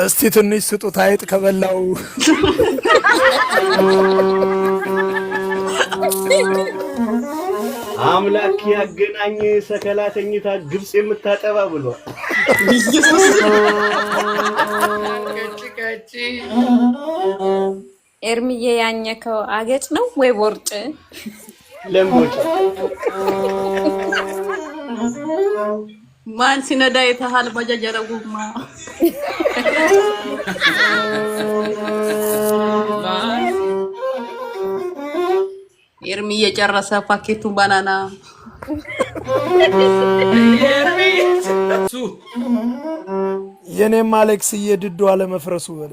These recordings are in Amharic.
እስቲ ትንሽ ስጡት አይጥ ከበላው አምላክ ያገናኝ ሰከላተኝታ ግብጽ የምታጠባ ብሏል። ኤርሚዬ ያኘከው አገጭ ነው ወይ ቦርጭ? ለምቦጭ ማን ሲነዳ የተሃል ባጃጀረጉማ ኤርሚዬ ጨረሰ ፓኬቱን ባናና የኔም አሌክስ እየድዱ አለመፍረሱ በል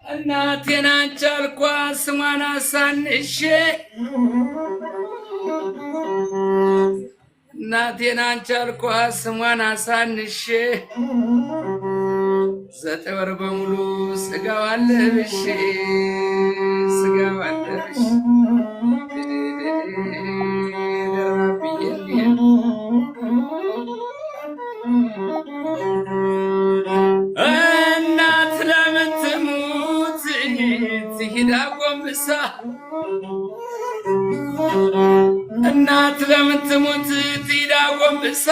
እናቴን አንቺ አልኳት ስሟን አሳንሼ እናቴን አንቺ አልኳት ስሟን አሳንሼ 9 ወር በሙሉ ስጋዋን ለብሼ እናት ለምን ትሙት ትሂድ አጎንብሳ እናት ለምን ትሙት ትሂድ አጎንብሳ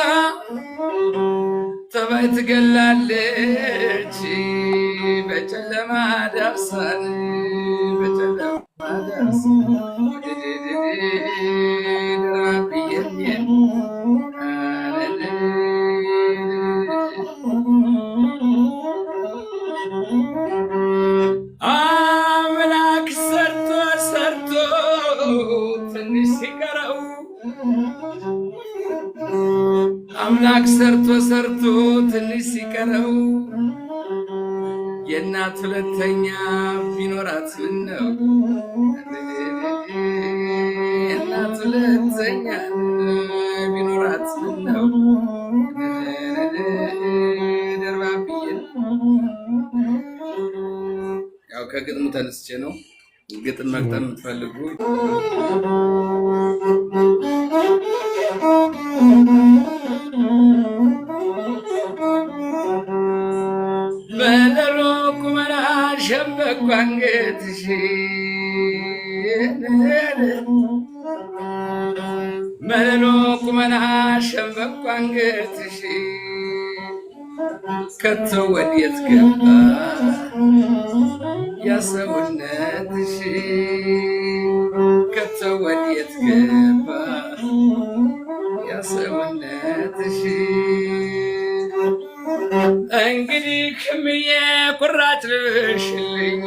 ተባይ ትገላለች በጨለማ ዳብሳን አምላክ ሰርቶ ትንሽ ሲቀረው አምላክ ሰርቶ ትንሽ ሲቀረው የእናት ሁለተኛ ቢኖራት ምነው የእናት ሁለተኛ ቢኖራት ምነው ደርባብዬ ያው ከግጥሙ ተነስቼ ነው ግጥም መግጠም የምትፈልጉ በደሮ ቁመና ሸምበቆ አንገትሽ በደሮ ቁመና ሸምበቆ አንገትሽ ከቶ ወዴት ገባ ያሰውነትሽ ከቶ ወዴት ገባ ያሰውነትሽ እንግዲህ ክምዬ ቁራጭ ልበሽልኝ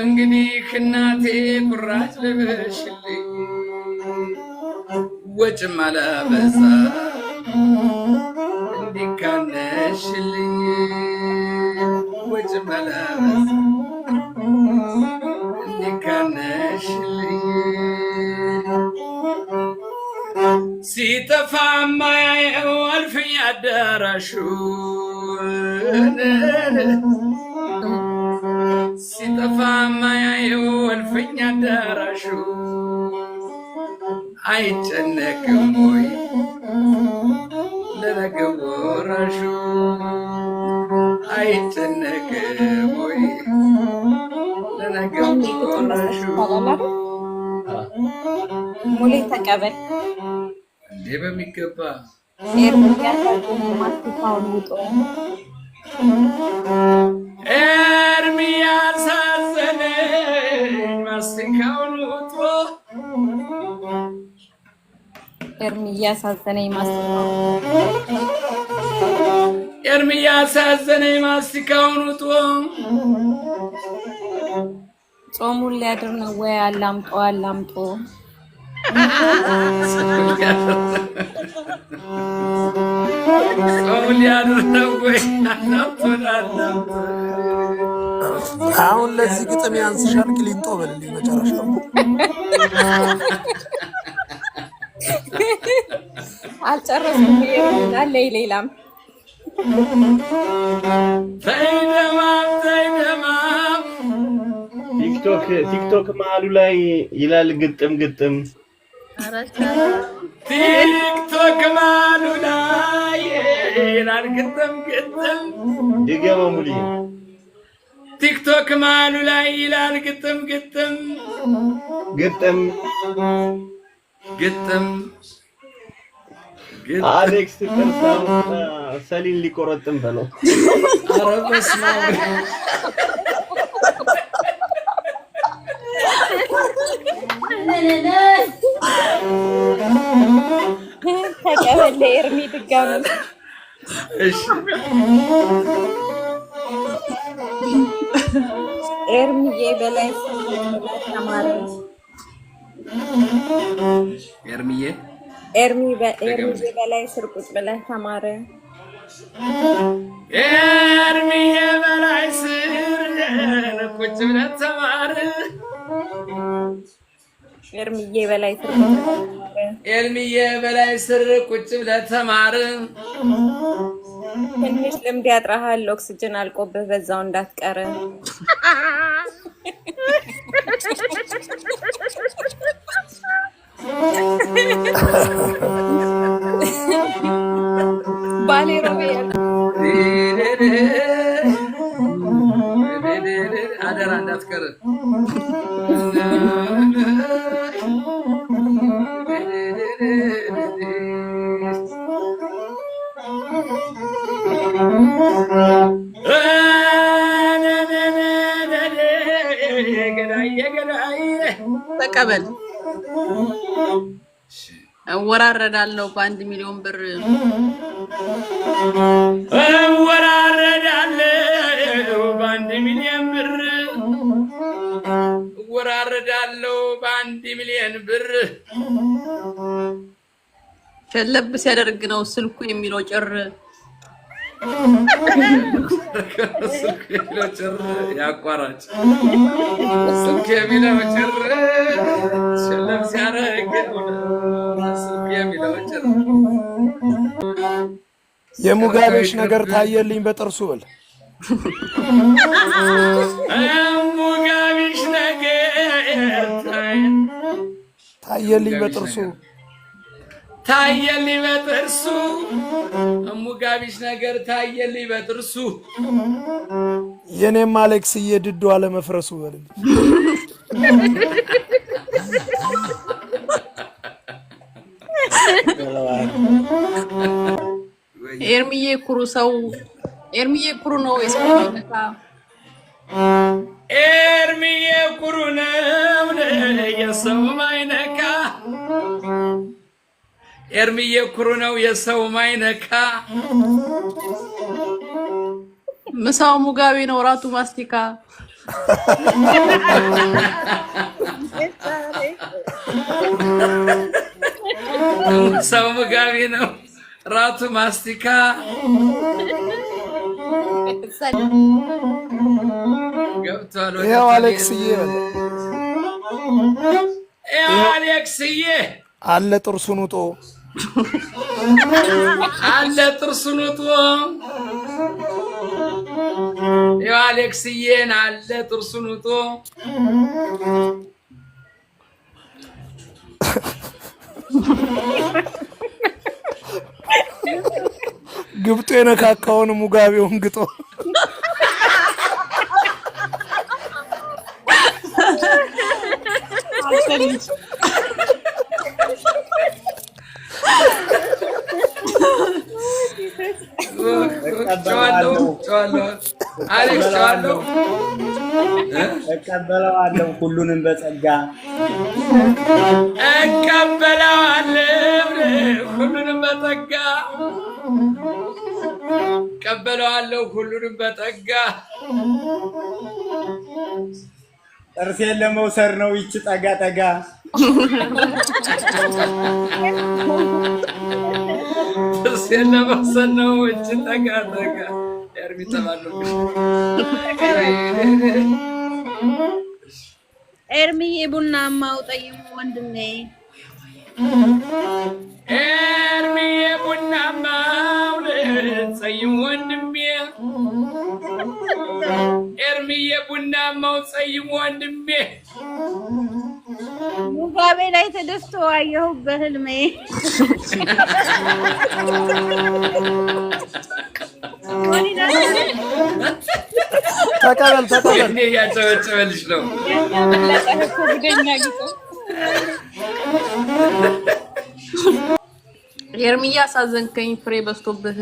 እንግዲህ እናቴ ቁራጭ ልበሽልኝ ወጭም አላበዛ እንዲካነሽልኝ ወጭም አላበዛ እንዲካነሽልኝ ሲጠፋ ማያየው አልፍኝ አዳራሹ ሲጠፋ ማያየው አልፍኝ አዳራሹ አይጨነቅም ወይ ለነገው ወራሹ አይጨነቅም ወይ ለነገው ወራሹ ሙሌ ተቀበል እንዴ በሚገባ ኤርሚያስ አዘነኝ ማስቲካውን ውጦ ኤርሚያስ አዘነኝ ኤርሚያስ አዘነኝ ማስቲካውን ውጦ ጾሙን ሊያድር ነው ወይ አላምጦ ጾሙን ሊያድር ነው ወይ አላምጦ አሁን ለዚህ ግጥም ያንስሻል ቅሊንጦ በልልኝ መጨረሻው አልጨረስኩም ይላል ሌላም ቲክቶክ መሀሉ ላይ ይላል ግጥም ግጥም ቲክቶክ መሀሉ ላይ ይላል ግጥም ግጥም ድገመው ሙሉ ቲክቶክ መሀሉ ላይ ይላል ግጥም ግጥም ግጥም ግጥም አሌክስ ተርሳው ሰሊን ሊቆረጥም በለው ኧረ በስመ አብ ተቀበለ ኤርሚ ድጋሚ እሺ ኤርሚዬ በላይ ተማረ ኤርሚዬ በላይ ስር ቁጭ ብለህ ተማረ ኤርሚዬ በላይ ስር ቁጭ ብለህ ተማረ ኤርሚዬ በላይ ስር ኤርሚዬ በላይ ስር ቁጭ ብለህ ተማረ ትንሽ ልምድ ያጥራሃል ኦክሲጅን አልቆብህ በዛው እንዳትቀር ባሌሮቤ አደራ እንዳትቀር ተቀበል እወራረዳለሁ በ1 ሚሊዮን ብር እወራረዳለሁ በ1 ሚሊዮን ብር እወራረዳለሁ በ1 ሚሊዮን ብር ሸለብ ሲያደርግ ነው ስልኩ የሚለው ጭር ስልኩ የሚለው ጭር ያቋራጭ ስልኩ የሚለው ጭር ሸለብ ሲያደርግ ስልኩ የሚለው ጭር የሙጋቤሽ ነገር ታየልኝ በጥርሱ ብል ሙጋቤሽ ነገር ታየልኝ በጥርሱ ታየልኝ በጥርሱ ሙጋቤሽ ነገር ታየልኝ በጥርሱ የኔም አሌክስዬ ድዱ አለመፍረሱ በልልኝ ኤርሚዬ ኩሩ ሰው ኤርሚዬ ኩሩ ነው የሰው አይነካ ኤርሚዬ ኩሩ ነው የሰው ማይነካ ኤርሚዬ ኩሩ ነው የሰው ማይነካ ምሳው ሙጋቤ ነው ራቱ ማስቲካ ሰው ሙጋቤ ነው ራቱ ማስቲካ ገብቷል ይኸው አሌክስዬ ይኸው አሌክስዬ አለ ጥርሱን ውጦ አለ ጥርሱን ውጦ ይኸው አሌክስዬን አለ ጥርሱን ውጦ ግብጦ የነካካውን ሙጋቤውን ግጦ እቀበለዋለሁ ሁሉንም በጸጋ እቀበለዋለሁ ሁሉንም በጸጋ እቀበለዋለሁ ሁሉንም በጸጋ ጥርሴን ለመውሰድ ነው ይች ጠጋ ጠጋ ጥርሴን ለመውሰድ ነው ይች ጠጋ ጠጋ ኤርሚ ተባለው ኤርሚዬ ቡናማው ጠይሙ ወንድሜ ኤርሚዬ ቡናማው ጠይሙ ወንድሜ ኤርሚዬ ቡናማው ጠይሙ ወንድሜ ሙጋቤ ላይ ተደስቶ አየሁ በህልሜ ተቀበል እኔ ያጨበጨበልሽ ነው ኤርሚያ አሳዘንከኝ ፍሬ በስቶብህ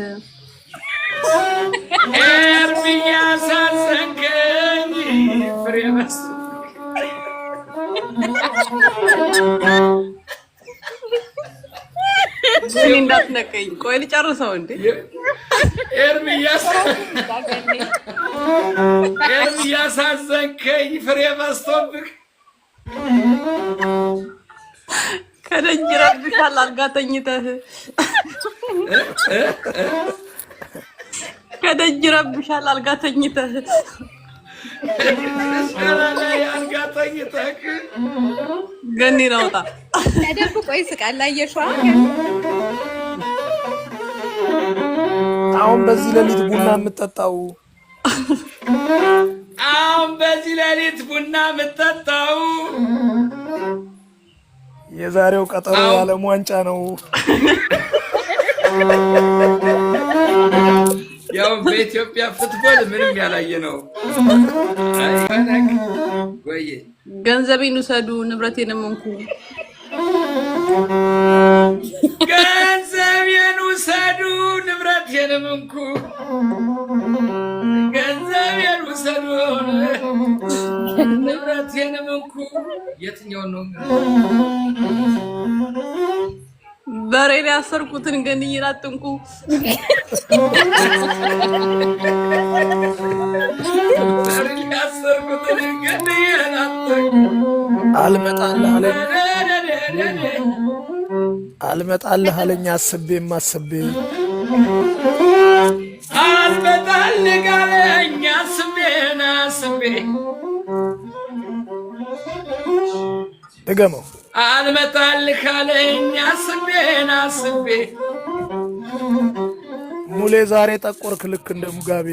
ኤርሚያ አሳዘንከኝ ፍሬ በስቶብህ እኔ እንዳትነቀኝ ቆይ ልጨርሰው እንዴ ኤርሚያ አሳዘንከኝ ፍሬ በስቶብህ ከደጅ ረብሻል አልጋ ተኝተህ ከደጅ ረብሻል አልጋ ተኝተህ አልጋ ተኝተህ ገኒ ናውጣ ተደብቆ ይስቃል አየሽዋ አሁን በዚህ ሌሊት ቡና የምጠጣው የዛሬው ቀጠሮ የዓለም ዋንጫ ነው ያው በኢትዮጵያ ፉትቦል ምንም ያላየ ነው ወይ ገንዘቤን ውሰዱ ንብረቴንም እንኩ ገንዘቤን ውሰዱ ንብረቴንም እንኩ ገንዘቤን ውሰዱ ንብረቴንም እንኩ የትኛው ነው በሬን ያሰርኩትን ገንዬን አትንኩ በሬን ያሰርኩትን ገንዬን አትንኩ አልመጣልህ አለኝ አስቤም አስቤ አልመጣልህ አለኝ አስቤን አስቤ ድገመው አልመጣልህ አለኝ አስቤን አስቤ ሙሌ ዛሬ ጠቆርክ ልክ እንደ ሙጋቤ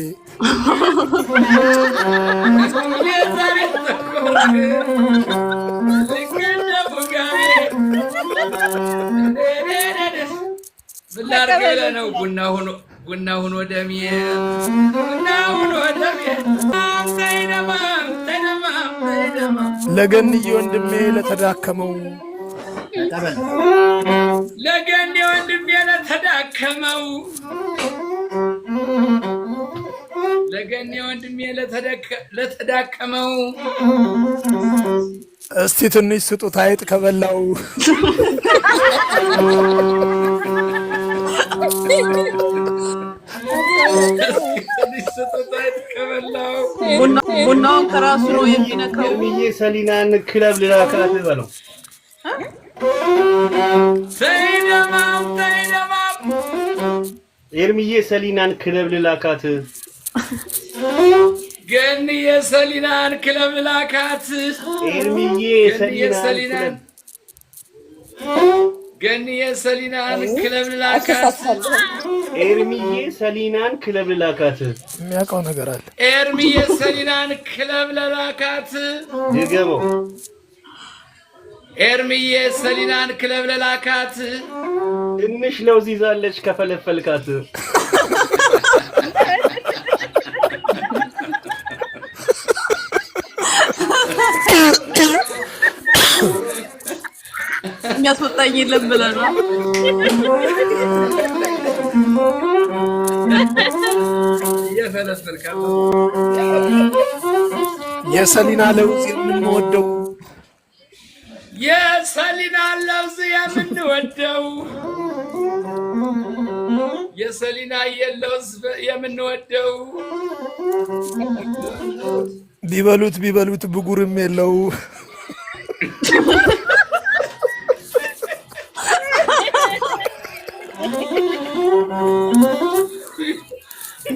ሙሌ ዛሬ ጠቆርክ ልክ እንደ ሙጋቤ ብላርግ ብለህ ነው ቡና ሆኖ ደሜ ለገንዬ ወንድሜ ለተዳከመው ለገንዬ ወንድሜ ለተዳከመው ለገንዬ ወንድሜ ለተዳከመው እስቲ ትንሽ ስጡት አይጥ ከበላው ቡናውን ከራሱ ነው የሚነካው ኤርሚዬ ሰሊናን ክለብ ልላካት በለው ኤርሚዬ ሰሊናን ክለብ ልላካት ገንዬ ሰሊናን ክለብ ልላካት ኤርሚዬ ሰሊናን ገንዬ ሰሊናን ክለብ ልላካት ኤርሚዬ ሰሊናን ክለብ ልላካት የሚያውቀው ነገር አለ ኤርሚዬ ሰሊናን ክለብ ልላካት ድገመው ኤርሚዬ ሰሊናን ክለብ ልላካት ትንሽ ለውዝ ይዛለች ከፈለፈልካት የሚያስወጣኝ የለም ብለህ ነው እየፈለፈልካት የሰሊና ለውዝ የምንወደው የሰሊና ለውዝ የምንወደው የሰሊና የለውዝ የምንወደው ቢበሉት ብጉርም የለው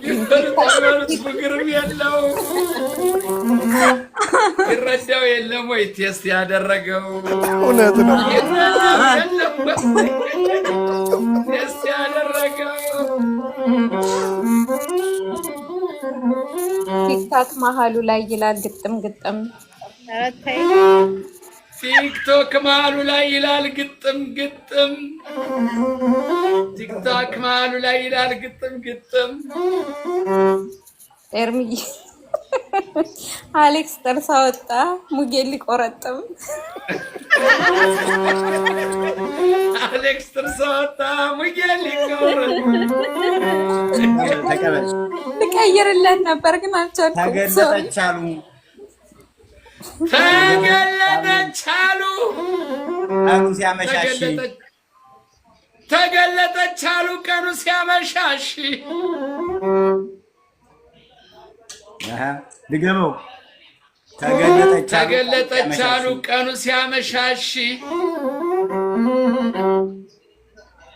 ቢበሉት ግርም የለው ይረዳው የለም ወይ ቴስት ያደረገው እውነት ነው ቴስት ያደረገው ቲክታክ መሀሉ ላይ ይላል ግጥም ግጥም ቲክቶክ መሀሉ ላይ ይላል ግጥም ግጥም ቲክቶክ መሀሉ ላይ ይላል ግጥም ግጥም ኤርሚዬ አሌክስ ጥርስ አወጣ ሙጌ ሊቆረጥም አሌክስ ጥርስ አወጣ ሙጌ ሊቆረጥም ተቀበል ልቀይርለት ነበር ግን አልቻልኩም ተገለጠች አሉ ቀኑ ሲያመሻሽ ተገለጠች አሉ ቀኑ ሲያመሻሽ ድገመው ተገለጠች አሉ ቀኑ ሲያመሻሽ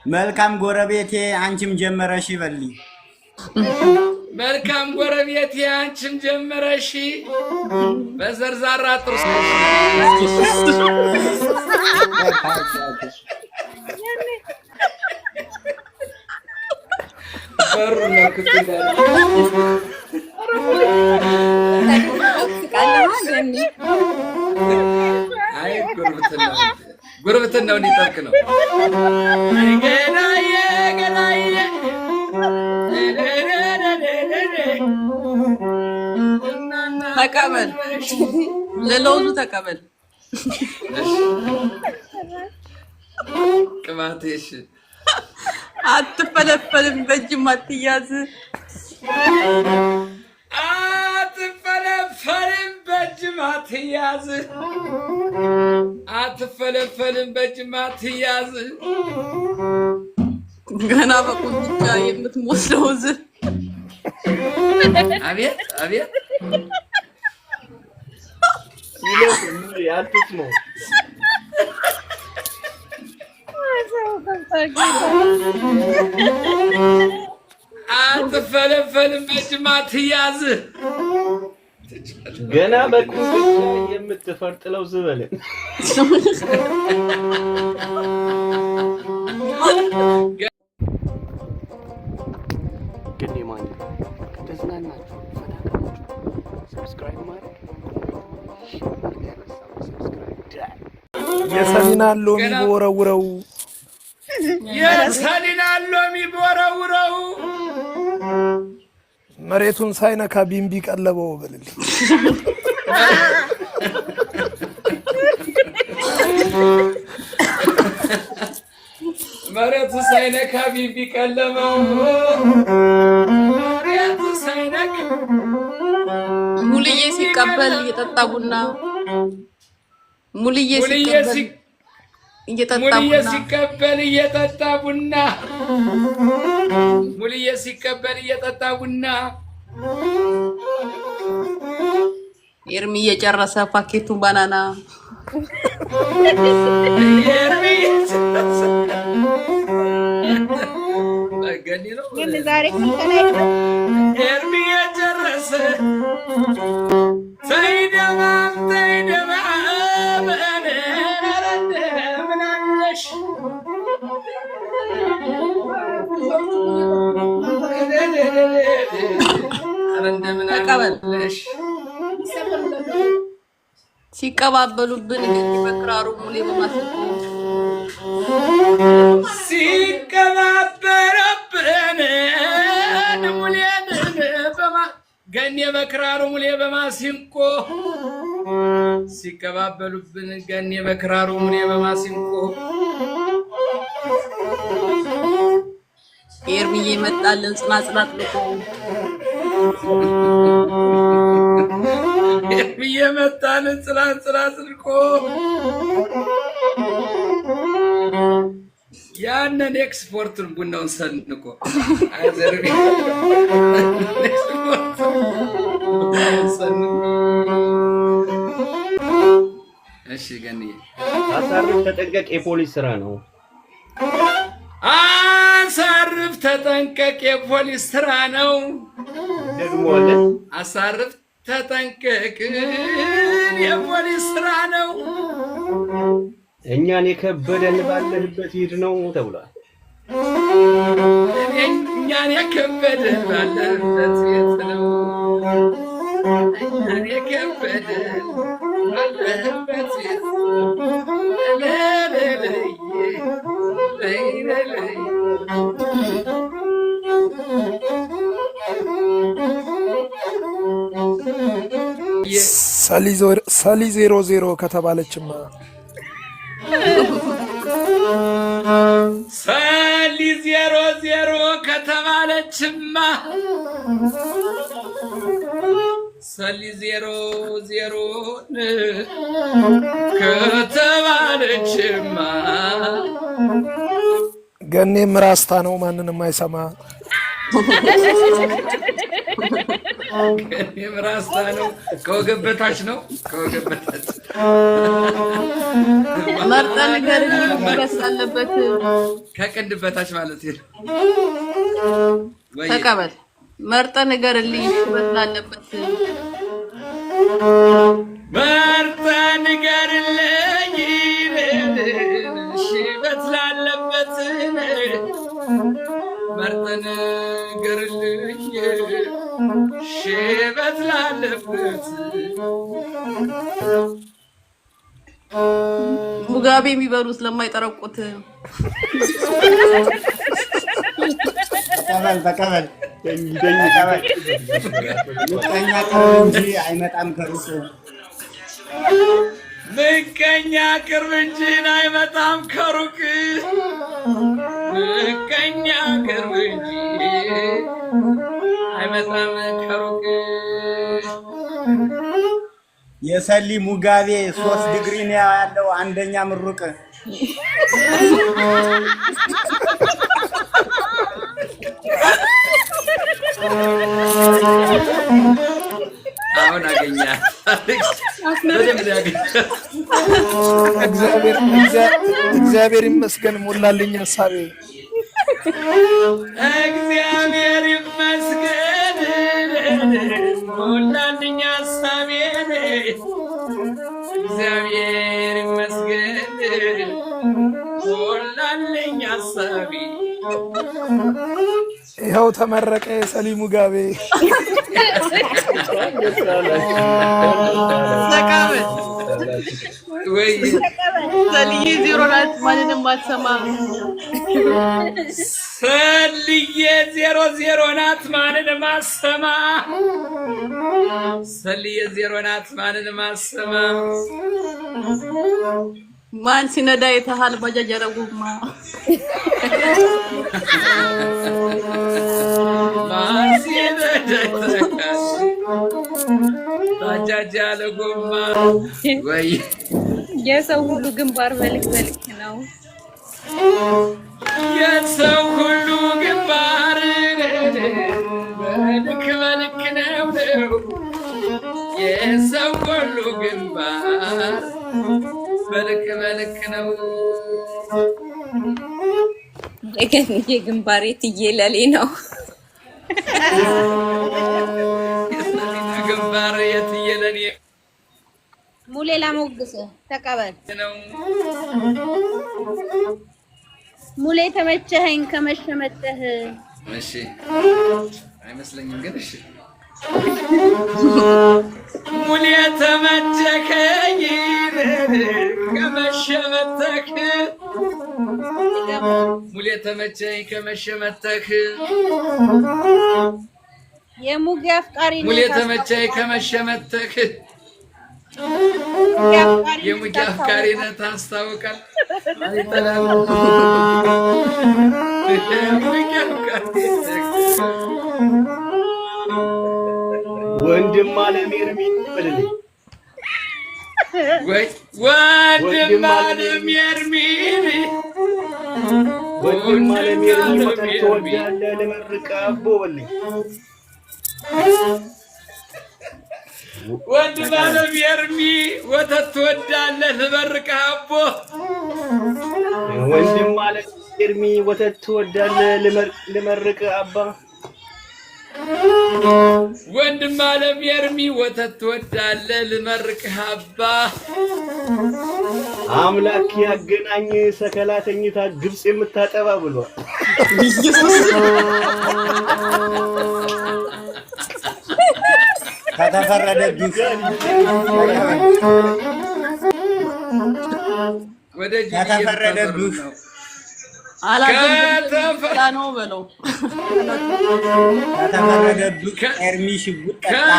መልካም ጎረቤቴ አንቺም ጀመረሽ ይበልኝ መልካም ጎረቤቴ አንቺም ጀመረሽ በዘርዛራ ጥርስ በሩና ክትላል አይ ጉርብትናው እንዲጠብቅ ነው ገናዬ ገናዬ ተቀበል ለለውዙ ተቀበል ቅባቴሽ አትፈለፈልም በእጅም አትያዝ አትፈለፈልም በእጅም አትያዝ አትፈለፈልም በእጅም አትያዝ ገና በቁንጫ የምትሞስለው አቤት አቤት ይለስ ያልተስ ነው አትፈለፈልም በእጅም አትያዝ ገና በቁንጫ የምትፈርጥለው ዝበለ ግን ማን ከተዝናናችሁ ሰብስክራይብ ማድረግ የሰሊናን ሎሚ ቦረውረው የሰሊናን ሎሚ ቦረውረው መሬቱን ሳይነካ ቢምቢ ቀለበው በልልኝ መሬቱ ሳይነካ ቢምቢ ቀለበው መሬቱ ሳይነካ ሙልዬ ሲቀበል እየጠጣ ቡና ሙልዬ ሲቀበል እየጠጣ ቡና ሙልዬ ሲቀበል እየጠጣ ቡና ኤርሚ እየጨረሰ ፓኬቱን ባናና ኤርሚ ገኒ ነው ግን ዛሬ ኤርሚ እየጨረሰ ተይደማም ምናለሽ ተቀበል ሲቀባበሉብን እንግዲህ በክራሩ ሙሌ በማስቆ ሲቀባበሉብን ሙሌን ገኔ በክራሩ ሙሌ በማሲንቆ ሲቀባበሉብን ገኔ በክራሩ ሙሌ በማሲንቆ ኤርሚዬ መጣልን ጽናጽል አጥልቆ ኤርሚዬ መጣልን ጽናጽል አጥልቆ ያንን ኤክስፖርቱን ቡናውን ሰንቆ አዘርቢ እሺ ገንዬ አሳርፍ ተጠንቀቅ የፖሊስ ስራ ነው አሳርፍ ተጠንቀቅ የፖሊስ ስራ ነው ደግሞ አለ አሳርፍ ተጠንቀቅ የፖሊስ ስራ ነው እኛን የከበደን ባለህበት ሂድ ነው ተብሏል እኛን የከበደን ባለህበት ሂድ ነው እኛን የከበደን ባለህበት ሂድ ሰሊ 00 ከተባለችማ ሰሊ 00 ከተባለችማ ሰሊ 00 ከተባለችማ ገኔም ራስታ ነው ማንንም አይሰማ ገኔም ራስታ ነው ከወገብ በታች ነው ከወገብ በታች መርጠ ነገር ይበሳለበት ከቅንድ በታች ማለት ነው ተቀበል መርጠ ነገር ይበሳለበት መርጠ ነገር ሽበት ላለበት መርጠ ነገር ሽበት ላለበት ሙጋቤ የሚበሉ ስለማይጠረቁት ተቀበል ምቀኛ እንጂ አይመጣም ከሩቅ ምቀኛ ቅርብ እንጂ አይመጣም ከሩቅ ምቀኛ ቅርብ እንጂ አይመጣም ከሩቅ የሰሊ ሙጋቤ 3 ዲግሪ ነው ያለው አንደኛ ምሩቅ አሁን አገኛት በደምብ ያገኛት እግዚአብሔር ይመስገን ሞላልኝ ሐሳቤ እግዚአብሔር ይመስገን ሞላልኝ ሐሳቤ እግዚአብሔር ይመስገን ሞላልኝ ሐሳቤ ይኸው ተመረቀ የሰሊ ሙጋቤ ተቀበል ወይ ሰልዬ 0 ናት ማንንም አትሰማ ሰልዬ 00 ናት ማንንም አትሰማ ሰልዬ 0 ናት ማንንም አትሰማ ማን ሲነዳ የተሃል ባጃጅ ያረጉማ ማን ሲነዳ ባጃጅ ያረጉማ ወይ የሰው ሁሉ ግንባር በልክ በልክ ነው የሰው ሁሉ ግንባር በልክ በልክ ነው የሰው ሁሉ ግንባር በልክ በልክ ነው የግንባሬ ትየለሌ ነው ግንባር የትየለሌ ሙሌ ላሞግስ ተቀበል ሙሌ ተመቸኸኝ ከመሸመተህ እሺ አይመስለኝም ግን እሺ ሙሌ ተመቸኸኝ ከመሸመተህ ሙሌ ተመቸኸኝ ከመሸመተህ የሙጌ አፍቃሪ ሙሌ ተመቸኸኝ ከመሸመተህ የሙጌ አፍቃሪ ነህ ታስታውቃል ወንድም አለም ኤርሚን በልልኝ ወይ ወንድም አለም ኤርሚን ወንድም አለም ኤርሚን ወተት ትወዳለህ ልመርቅ አቦ በልልኝ ወንድም አለም ኤርሚ ወተት ትወዳለህ ልመርቅ አቦ ወንድም አለም ኤርሚ ወተት ትወዳለህ ልመርቅ አባ ወንድም አለም ኤርሚ ወተት ትወዳለህ ልመርቅህ አባ አምላክ ያገናኝ ሰከላ ተኝታ ግብጽ የምታጠባ ብሏል። ከተፈረደብኝ ወደ ከተፈረደብኝ አላገባ ነው በለው ከተፈረደብኝ ኤርሚ ሽጉጥ ጠጣ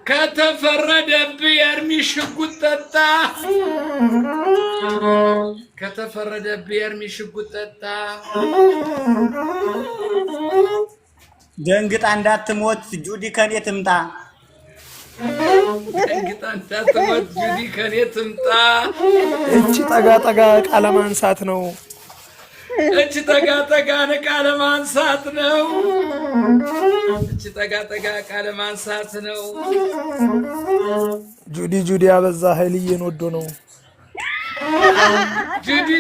ከተፈረደብህ ኤርሚ ሽጉጥ ጠጣ ከተፈረደብህ ኤርሚ ሽጉጥ ጠጣ ደንግጣ እንዳትሞት ጁዲ ከኔ ትምጣ ደንግጣ እንዳትሞት ጁዲ ከኔ ትምጣ እቺ ጠጋ ጠጋ ቃለ ማንሳት ነው እቺ ጠጋ ጠጋ ቃለ ማንሳት ነው እቺ ጠጋ ጠጋ ቃለ ማንሳት ነው ጁዲ አበዛ ኃይልዬን ወዶ ነው ጁዲ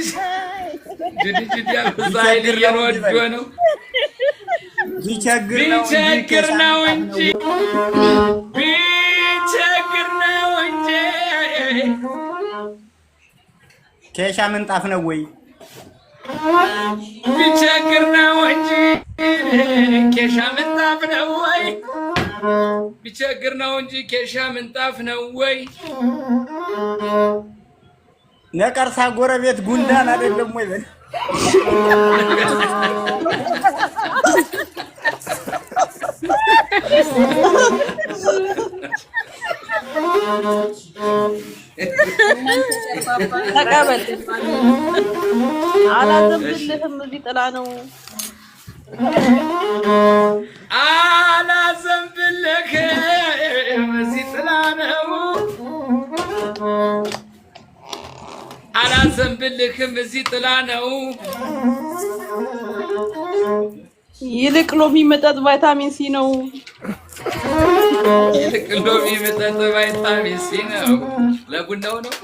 አበዛ ኃይልዬን ወዶ ነው ቢቸግር ነው እንጂ ቢቸግር ነው እንጂ ኬሻ ምንጣፍ ነው ወይ ቢቸግር ነው እንጂ ኬሻ ምንጣፍ ነው ወይ ቢቸግር ነው እንጂ ኬሻ ምንጣፍ ነው ወይ ነቀርሳ ጎረቤት ጉንዳን አይደለም ወይ በል ተቀበል አላዘንብልህም እዚህ ጥላ ነው አላዘንብልህም እዚህ ጥላ ነው አላዘንብልህም እዚህ ጥላ ነው ይልቅ ሎሚ መጠጥ ቫይታሚን ሲ ነው ይልቅ ሎሚ መጠጥ ቫይታሚን ሲ ነው ለቡናው ነው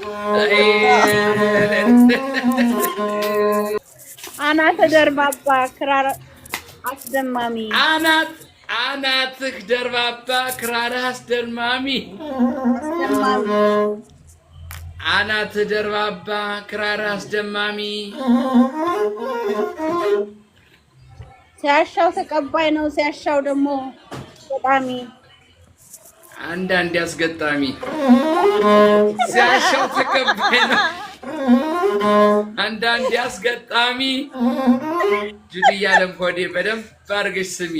አናተ ደርባባ ክራር አስደማሚ አናትህ ደርባባ ክራር አስደማሚ አናት ደርባባ ክራር አስደማሚ ሲያሻው ተቀባይ ነው ሲያሻው ደግሞ በጣም አንዳንድ ያስገጣሚ ሲያሻው ተቀባይ ነው አንዳንድ ያስገጣሚ ጁዲ ያለም ኮዴ በደንብ አድርገሽ ስሚ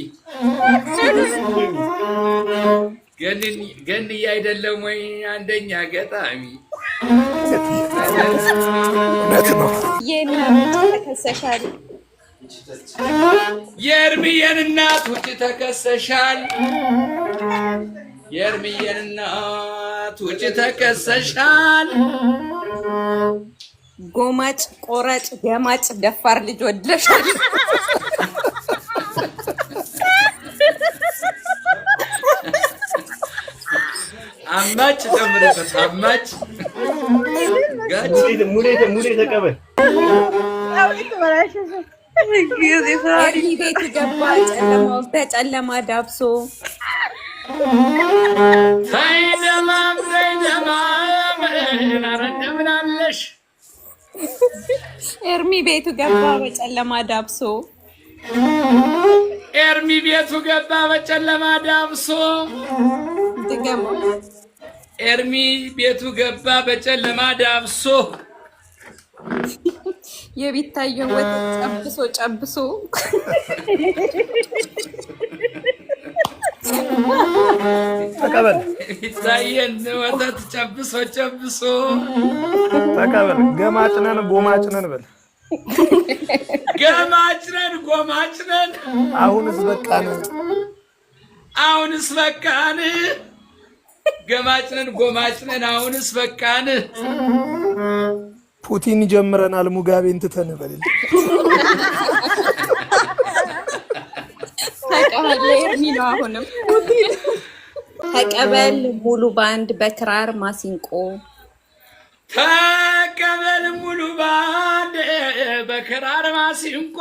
ገንዬ አይደለም ወይ አንደኛ ገጣሚ እውነት ነው ተከሰሻል የኤርሚዬን እናት ውጭ ተከሰሻል የኤርሚዬን እናት ውጭ ተከሰሻል ጎማጭ ቆራጭ ደማጭ ደፋር ልጅ ወድለሻል አማጭ ተምረበት አማጭ ሙሌ ተቀበል ኤርሚ ቤት ገባ በጨለማ ዳብሶ ሳይደማም እንደምን አለሽ ኤርሚ ቤቱ ገባ በጨለማ ዳብሶ ኤርሚ ቤቱ ገባ በጨለማ ዳብሶ ድገሞ ኤርሚ ቤቱ ገባ በጨለማ ዳብሶ የቢታየን ወተት ጨብሶ ተቀበል ቢታየን ወተት ጨብሶ ተቀበል ገማጭነን ጎማጭነን በል ገማጭነን ጎማጭነን አሁንስ በቃን ገማጭነን ጎማጭነን አሁንስ በቃን ፑቲን ይጀምረናል ሙጋቤን ትተን በል ተቀበል ኤርሚ ነው አሁንም ተቀበል ሙሉ ባንድ በክራር ማሲንቆ ተቀበል ሙሉ ባንድ በክራር ማሲንቆ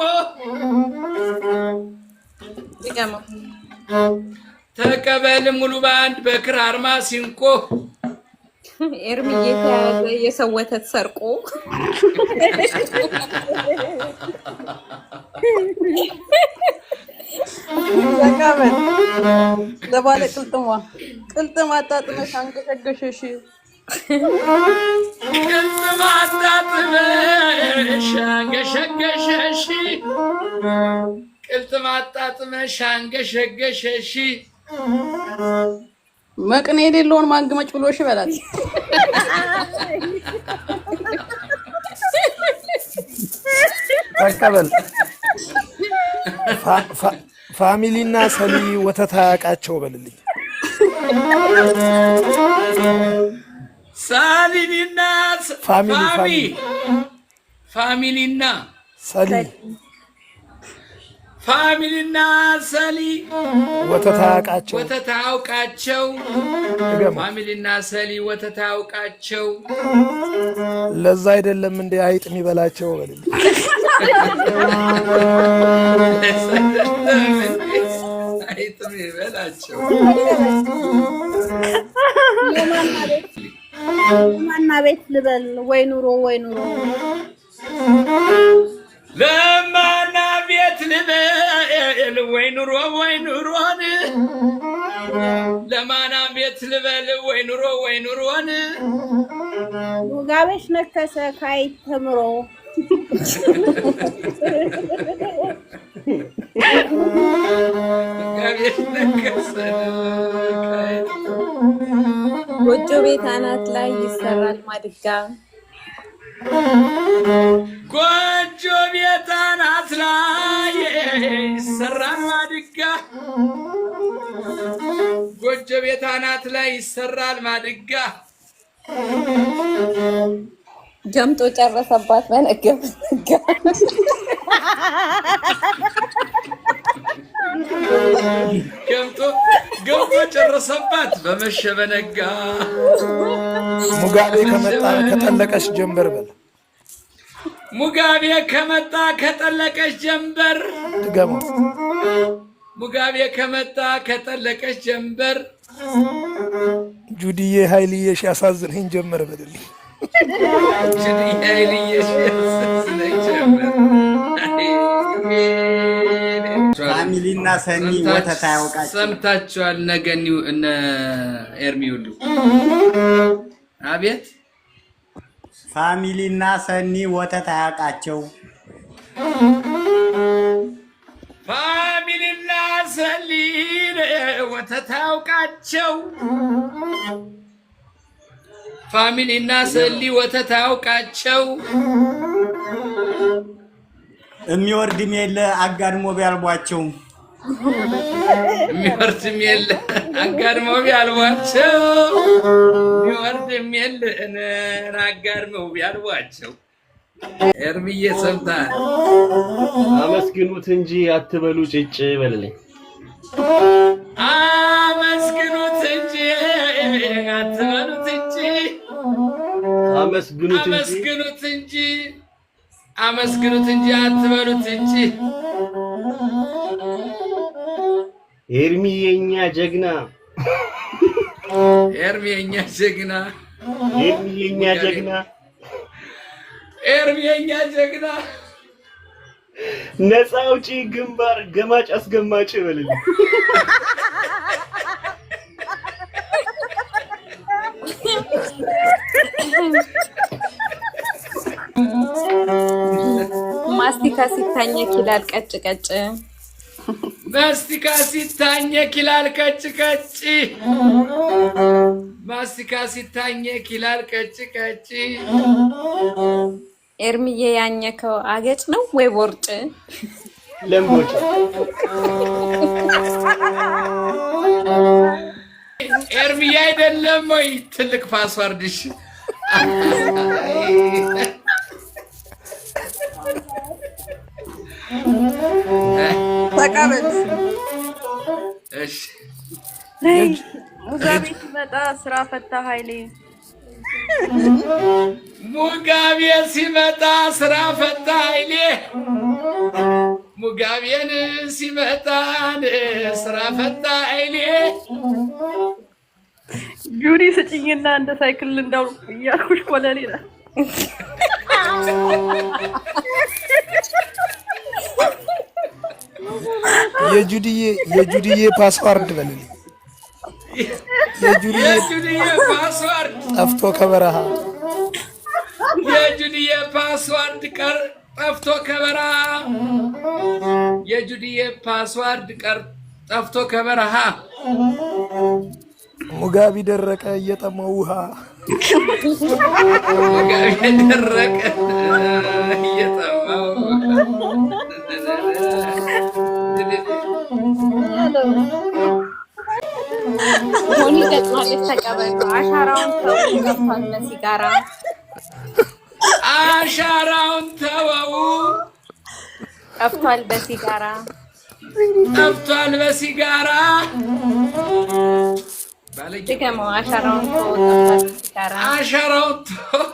ይገማ ተቀበል ሙሉ ባንድ በክራር ማሲንቆ ኤርሚዬ ተያዘ የሰው ወተት ሰርቆ ተቀበል ለባለ ቅልጥም አጣጥመሽ አንገሸገሸሽ ቅልጥም አጣጥመሽ አንገሸገሸሽ ቅልጥም አጣጥመሽ አንገሸገሸሽ መቅኔ የሌለውን ማንግመጭ ብሎሽ ይበላል። ተቀበል ፋሚሊና ሰሊ ወተት አያውቃቸው በልልኝ። ሳሊኒና ፋሚሊና ሰሊ ፋሚሊና ሰሊ ወተት አያውቃቸው ፋሚሊና ሰሊ ወተት አያውቃቸው ለዛ አይደለም እንደ አይጥ የሚበላቸው በልልኝ። አይጥ የሚበላቸው ማና ቤት ልበል ወይ ኑሮ ለማና ቤት ልበል ወይ ኑሮን ለማና ቤት ልበል ወይ ኑሮን ሙጋቤሽ ነከሰ ካይት ተምሮ ጎጆ ቤት አናት ላይ ይሰራል ማድጋ ጎጆ ቤት አናት ላይ ይሰራል ማድጋ ጎጆ ቤት አናት ላይ ይሰራል ማድጋ ጀምጦ ጨረሰባት በነገብ ገብቶ ጨረሰባት በመሸበነጋ ሙጋቤ ከመጣ ከጠለቀሽ ጀንበር በል ሙጋቤ ከመጣ ከጠለቀሽ ጀንበር ድገማ ሙጋቤ ከመጣ ከጠለቀሽ ጀንበር ጁዲዬ ኃይልዬሽ ያሳዝነኝ ጀመር በልልኝ። ጁዲዬ ኃይልዬሽ ያሳዝነኝ ጀመር ፋሚሊና ሰኒ ወተት አያውቃቸው ሰምታችኋል። ነገኒው እነ ኤርሚ ሁሉ አቤት ፋሚሊና ሰኒ ወተት አያውቃቸው ፋሚሊና ሰኒ ወተት አያውቃቸው ፋሚሊና ሰኒ ወተት አያውቃቸው የሚወርድም የለ አጋድሞ ቢያልቧቸው የሚወርድም የለ አጋድሞ ቢያልቧቸው የሚወርድም የለ አጋድሞ ቢያልቧቸው ኤርሚዬ ሰምተሃል? አመስግኑት እንጂ አትበሉ ጭጭ በልልኝ። አመስግኑት እንጂ አትበሉት እንጂ አመስግኑት እንጂ አመስግኑት እንጂ አትበሉት እንጂ ኤርሚ የኛ ጀግና ኤርሚ የኛ ጀግና ኤርሚ የኛ ጀግና ኤርሚ የኛ ጀግና ነፃ አውጪ ግንባር ገማጭ አስገማጭ በልልኝ። ማስቲካ ሲታኘክ ይላል ቀጭ ቀጭ ማስቲካ ሲታኘክ ይላል ቀጭ ቀጭ ማስቲካ ሲታኘክ ይላል ቀጭ ቀጭ ኤርሚዬ ያኘከው አገጭ ነው ወይ ቦርጭ? ለምቦጭ ኤርሚዬ አይደለም ወይ ትልቅ ፓስዋርድሽ ተቀበል። እሺ ሙጋቤ ሲመጣ ስራ ፈታ ኃይሌ ሙጋቤ ሲመጣ ስራ ፈታ ኃይሌ ሙጋቤን ሲመጣን ስራ ፈታ አይኔ ጁዲ ስጭኝና እንደ ሳይክል እንዳው ያልኩሽ ኮለሌላ የጁዲዬ ፓስዋርድ በልልኝ። የጁዲዬ ፓስዋርድ ጠፍቶ ከበረሃ የጁዲዬ ፓስዋርድ ጠፍቶ ከበረሃ የጁዲዬ ፓስዋርድ ጠፍቶ ከበረሃ ሙጋቢ ደረቀ እየጠማው ውሃ ሙጋቢ ደረቀ እየጠማው ሆኒ ገጥማለች ተቀበሉ። አሻራውን ተው ጠፍቷል በሲጋራ አሻራውን ተወው ጠፍቷል በሲጋራ ጠፍቷል በሲጋራ ድገመው። አሻራውን ተው ጠፍቷል በሲጋራ አሻራውን ተው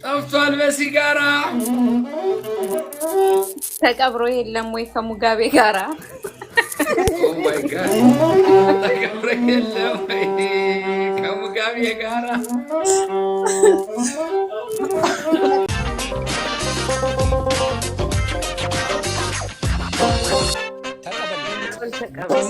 ጠፍቷል በሲጋራ ተቀብሮ የለም ወይ ከሙጋቤ ጋራ ኦ ማይ ጋድ ተቀብሮ የለም ወይ ከሙጋቤ ጋራ ተቀበል